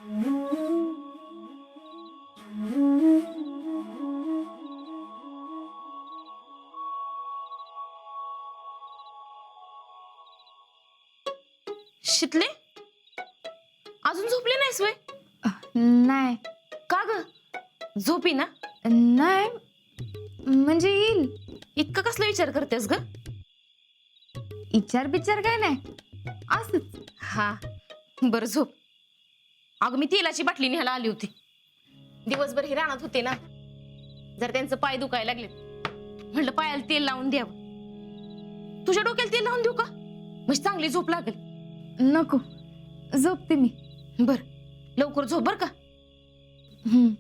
शितले, अजून झोपले नाहीस वय? नाही का ग? झोपी ना. नाही म्हणजे येईल. इतका कसला विचार करतेस ग? विचार बिचार काय नाही, असंच. हा, बरं झोप. अगं मी तेलाची बाटली न्यायला आली होती. दिवसभर हे रानात होते ना, जर त्यांचं पाय दुखायला लागलेत, म्हणलं पायाला तेल लावून द्यावं. तुझ्या डोक्याला तेल लावून देऊ का? म्हणजे चांगली झोप लागेल. नको, झोपते मी. बर, लवकर झोप बर का. हम्म.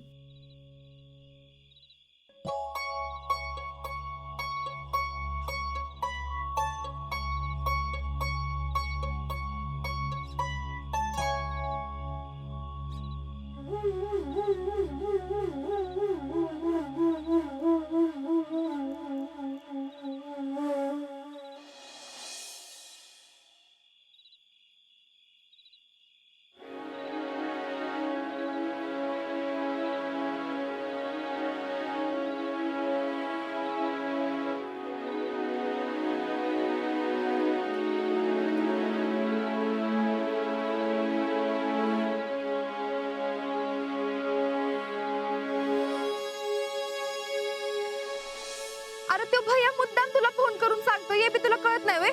अरे तो भैया मुद्दाम तुला फोन करून सांगतो, हे बी तुला कळत नाही व्हय?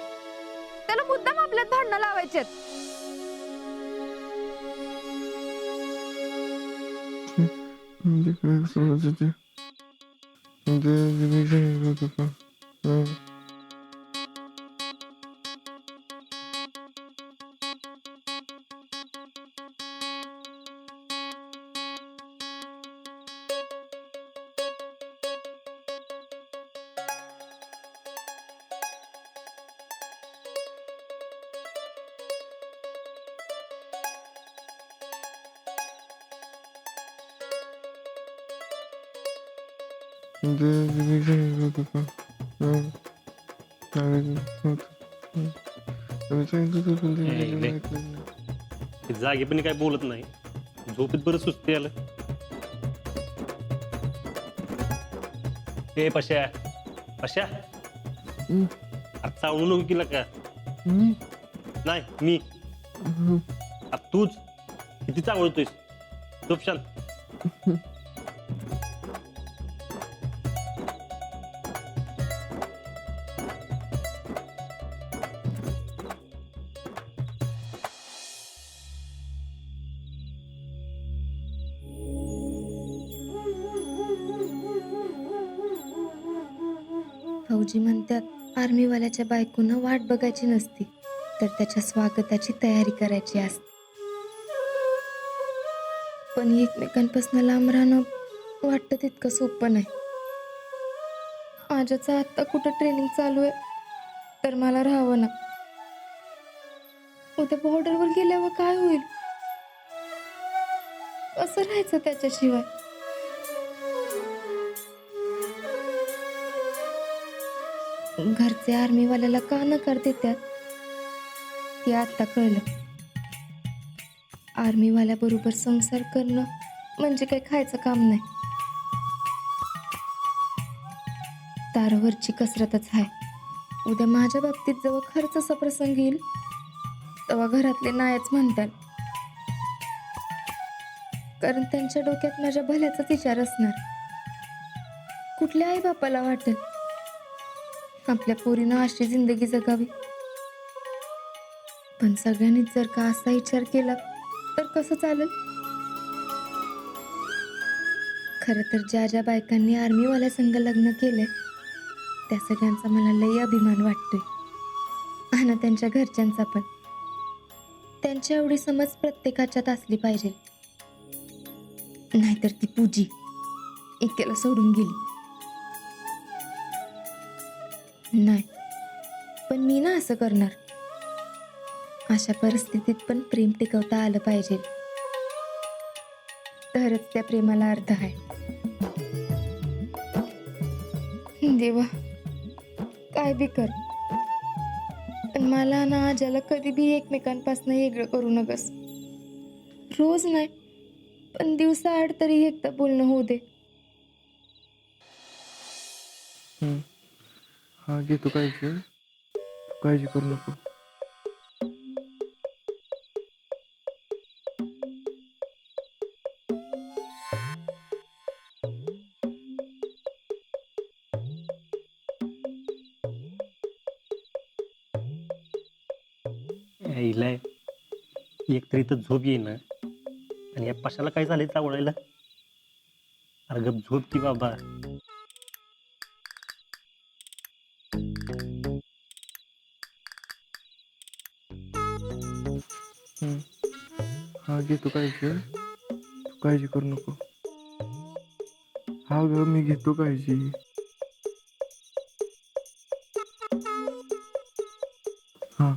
त्याला मुद्दाम आपल्यात भांडणं लावायचे. जागे पण काय बोलत नाही, झोपेत बरं सुस्ती आलं. ए पश्या पश्या, आता चावू नको केला का? नाही मी आता तूच किती चावळतोयस. झोप शांत. फौजी म्हणतात आर्मीवाल्याच्या बायकोनं वाट बघायची नसती, तर त्याच्या स्वागताची तयारी करायची असते. पण एकमेकांपासून लांब राहणं वाटतं तितकं सोपं नाही. माझ्याचं आत्ता कुठं ट्रेनिंग चालू आहे, तर मला राहावं ना. उद्या बॉर्डरवर गेल्यावर काय होईल? कसं राहायचं त्याच्याशिवाय? घरचे आर्मीवाल्याला का नकार देतात ते आता कळलं. आर्मीवाल्याबरोबर संसार करणं म्हणजे काही खायचं काम नाही. तारावरची कसरतच आहे. उद्या माझ्या बाबतीत जेव्हा खर्चाचा प्रसंग येईल तेव्हा घरातले नायच म्हणतात, कारण त्यांच्या डोक्यात माझ्या भल्याचाच विचार असणार. कुठल्या आई बापाला वाटेल आपल्या पोरीनं अशी जिंदगी जगावी? पण सगळ्यांनीच जर का असा विचार केला तर कसं चालेल? खरं तर ज्या ज्या बायकांनी आर्मीवाल्या संग लग्न केलंय त्या सगळ्यांचा मला लय अभिमान वाटतोय, आणि त्यांच्या घरच्यांचा पण. त्यांच्या एवढी समज प्रत्येकाच्यात असली पाहिजे, नाहीतर ती पूजी एकेला सोडून गेली. नाही, पण मी ना असं करणार. अशा परिस्थितीत पण प्रेम टिकवता आलं पाहिजे, तरच त्या प्रेमाला अर्थ आहे. देवा, काय बी कर, पण मला ना आज्याला कधी बी एकमेकांपासून वेगळं करू नकस. रोज नाही, पण दिवसाआड तरी एकदा बोलणं होऊ दे. हा घेतो काळजी, काळजी करू नको. यायला एक तरी तर झोप येईना आणि या पशाला काय झालंय चावडायला. अरे गप झोप की बाबा. हा घेतो काळजी, काळजी करू नको. हा ग मी घेतो काळजी. हा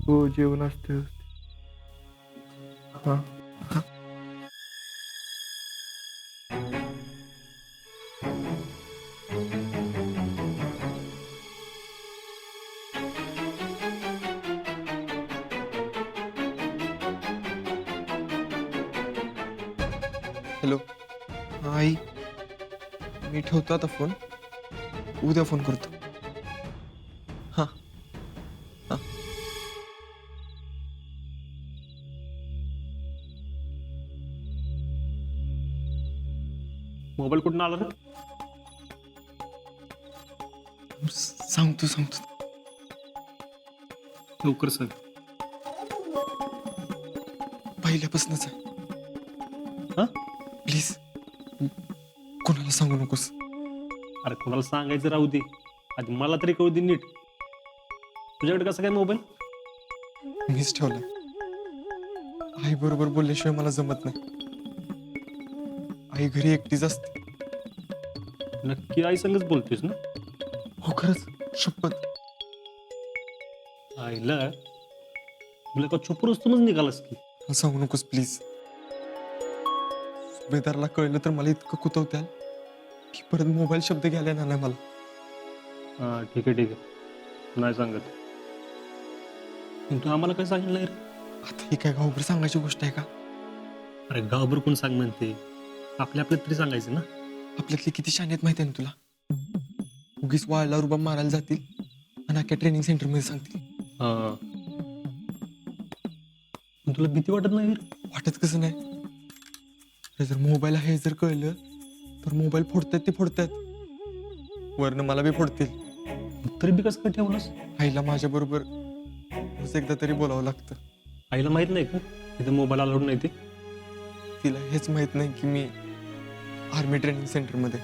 हो जेवण असते. हा हॅलो. हा आई, मी ठेवतो आता फोन, उद्या फोन करतो. हा हा. मोबाईल कुठून आला रे? सांगतो सांगतो. लवकर सांग. पहिल्यापासूनच आहे. हा? प्लीज कोणाला सांगू नकोस. अरे कोणाला सांगायचं राहू दे, आधी मला तरी कळू दे नीट. तुझ्याकडे कसा काय मोबाईल? मीच ठेवला. आई बरोबर बोलल्याशिवाय मला जमत नाही. आई घरी एकटीच असते. नक्की आई संगच बोलतोयस ना? हो खरंच, शपथ. आईला तुला का चुप रस्तूनच निघालास की? मला सांगू नकोस प्लीज. सुभेदारला कळलं तर मला इतकं कुतवत्याल की परत मोबाईल शब्द घ्यायला येणार नाही मला. हा ठीक आहे नाही सांगत. पण तू आम्हाला काय सांगितलं नाही रे? आता ही काय गावभर सांगायची गोष्ट आहे का? अरे गावभर कोण सांग म्हणते, आपल्या तरी सांगायचं ना. आपल्यातले किती शाणे आहेत माहिती आहे ना तुला? उगीच वाळला रुबाब मारायला जातील आणि अख्या ट्रेनिंग सेंटर मध्ये सांगतील. हा पण तुला भीती वाटत नाही रे? वाटत कसं नाही? अरे जर मोबाईल आहे जर कळलं तर मोबाईल फोडतात ते फोडतात, वरनं मला बी फोडतील. तरी बी कसं काय ठेवलंस? आईला माझ्या बरोबर रोज एकदा तरी बोलावं लागतं. आईला माहित नाही का तिथे मोबाईल अलाउड नाही ते? तिला हेच माहित नाही की मी आर्मी ट्रेनिंग सेंटर मध्ये.